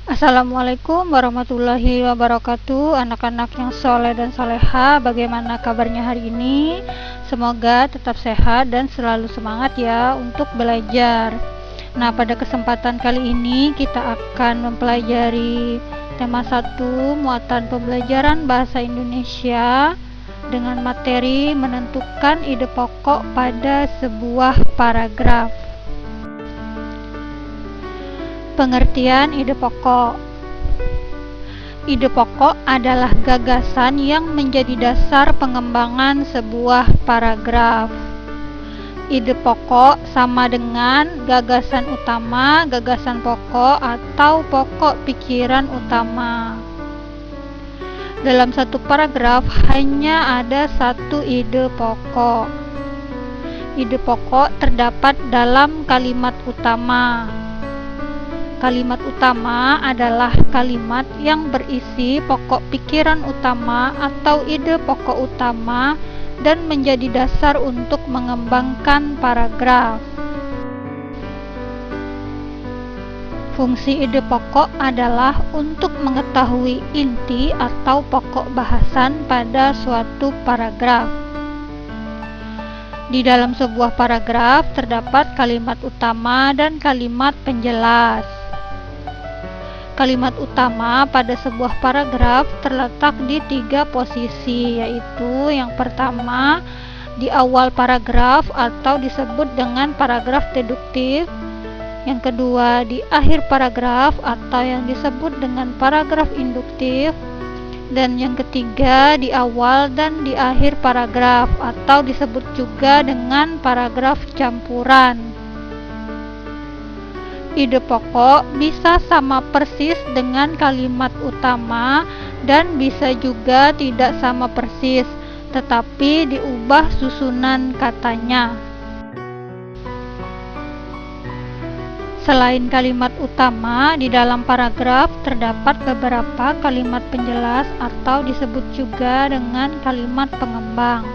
Assalamualaikum warahmatullahi wabarakatuh. Anak-anak yang soleh dan soleha, bagaimana kabarnya hari ini? Semoga tetap sehat dan selalu semangat ya untuk belajar. Nah, pada kesempatan kali ini kita akan mempelajari tema 1, muatan pembelajaran bahasa Indonesia dengan materi menentukan ide pokok pada sebuah paragraf. Pengertian ide pokok. Ide pokok adalah gagasan yang menjadi dasar pengembangan sebuah paragraf. Ide pokok sama dengan gagasan utama, gagasan pokok, atau pokok pikiran utama. Dalam satu paragraf hanya ada satu ide pokok. Ide pokok terdapat dalam kalimat utama. Kalimat utama adalah kalimat yang berisi pokok pikiran utama atau ide pokok utama dan menjadi dasar untuk mengembangkan paragraf. Fungsi ide pokok adalah untuk mengetahui inti atau pokok bahasan pada suatu paragraf. Di dalam sebuah paragraf terdapat kalimat utama dan kalimat penjelas. Kalimat utama pada sebuah paragraf terletak di 3 posisi, yaitu yang pertama di awal paragraf atau disebut dengan paragraf deduktif, yang kedua di akhir paragraf atau yang disebut dengan paragraf induktif, dan yang ketiga di awal dan di akhir paragraf atau disebut juga dengan paragraf campuran. Ide pokok bisa sama persis dengan kalimat utama dan bisa juga tidak sama persis, tetapi diubah susunan katanya. Selain kalimat utama, di dalam paragraf terdapat beberapa kalimat penjelas atau disebut juga dengan kalimat pengembang.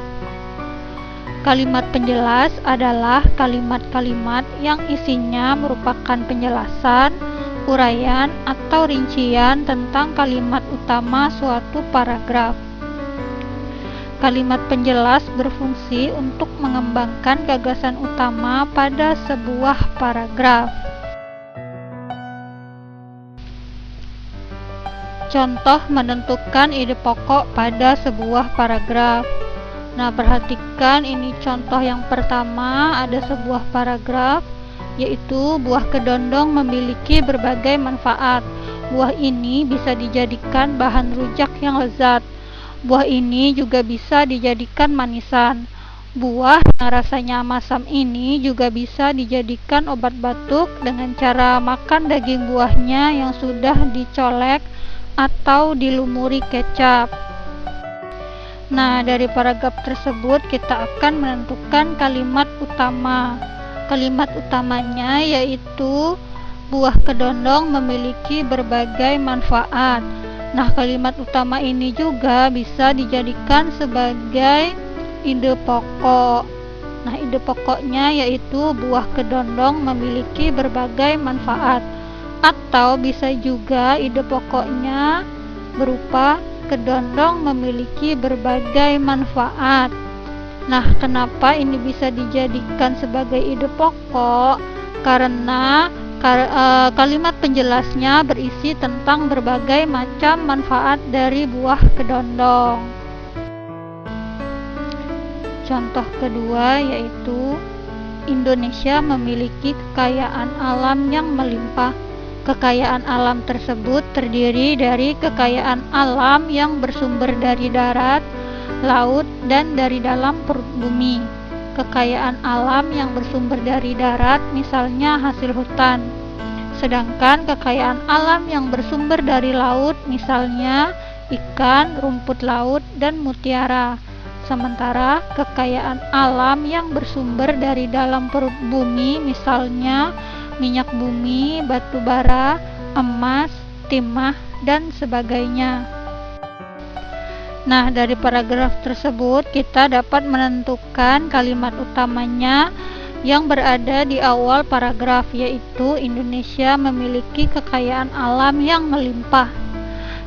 Kalimat penjelas adalah kalimat-kalimat yang isinya merupakan penjelasan, uraian, atau rincian tentang kalimat utama suatu paragraf. Kalimat penjelas berfungsi untuk mengembangkan gagasan utama pada sebuah paragraf. Contoh menentukan ide pokok pada sebuah paragraf. Nah, perhatikan ini contoh yang pertama, ada sebuah paragraf, yaitu buah kedondong memiliki berbagai manfaat. Buah ini bisa dijadikan bahan rujak yang lezat. Buah ini juga bisa dijadikan manisan. Buah yang rasanya masam ini juga bisa dijadikan obat batuk dengan cara makan daging buahnya yang sudah dicolek atau dilumuri kecap. Nah, dari paragraf tersebut kita akan menentukan kalimat utama. Kalimat utamanya yaitu buah kedondong memiliki berbagai manfaat. Nah, kalimat utama ini juga bisa dijadikan sebagai ide pokok. Nah, ide pokoknya yaitu buah kedondong memiliki berbagai manfaat. Atau bisa juga ide pokoknya berupa kedondong memiliki berbagai manfaat. Nah, kenapa ini bisa dijadikan sebagai ide pokok? Karena kalimat penjelasnya berisi tentang berbagai macam manfaat dari buah kedondong. Contoh kedua yaitu Indonesia memiliki kekayaan alam yang melimpah. Kekayaan alam tersebut terdiri dari kekayaan alam yang bersumber dari darat, laut, dan dari dalam perut bumi. Kekayaan alam yang bersumber dari darat misalnya hasil hutan. Sedangkan kekayaan alam yang bersumber dari laut misalnya ikan, rumput laut, dan mutiara. Sementara kekayaan alam yang bersumber dari dalam perut bumi misalnya minyak bumi, batu bara, emas, timah, dan sebagainya. Nah, dari paragraf tersebut kita dapat menentukan kalimat utamanya yang berada di awal paragraf, yaitu Indonesia memiliki kekayaan alam yang melimpah.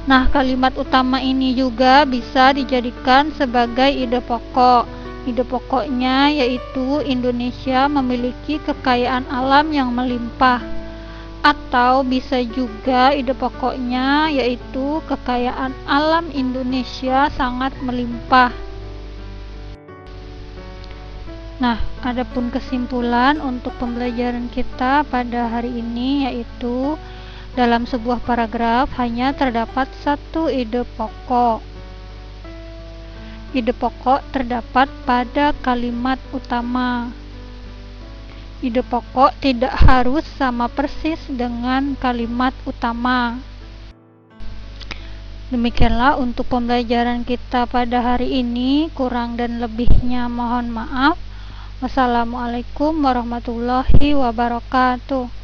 Nah, kalimat utama ini juga bisa dijadikan sebagai ide pokok. Ide pokoknya yaitu Indonesia memiliki kekayaan alam yang melimpah. Atau bisa juga ide pokoknya yaitu kekayaan alam Indonesia sangat melimpah. Nah, adapun kesimpulan untuk pembelajaran kita pada hari ini yaitu dalam sebuah paragraf hanya terdapat satu ide pokok. Ide pokok terdapat pada kalimat utama. Ide pokok tidak harus sama persis dengan kalimat utama. Demikianlah untuk pembelajaran kita pada hari ini. Kurang dan lebihnya mohon maaf. Wassalamualaikum warahmatullahi wabarakatuh.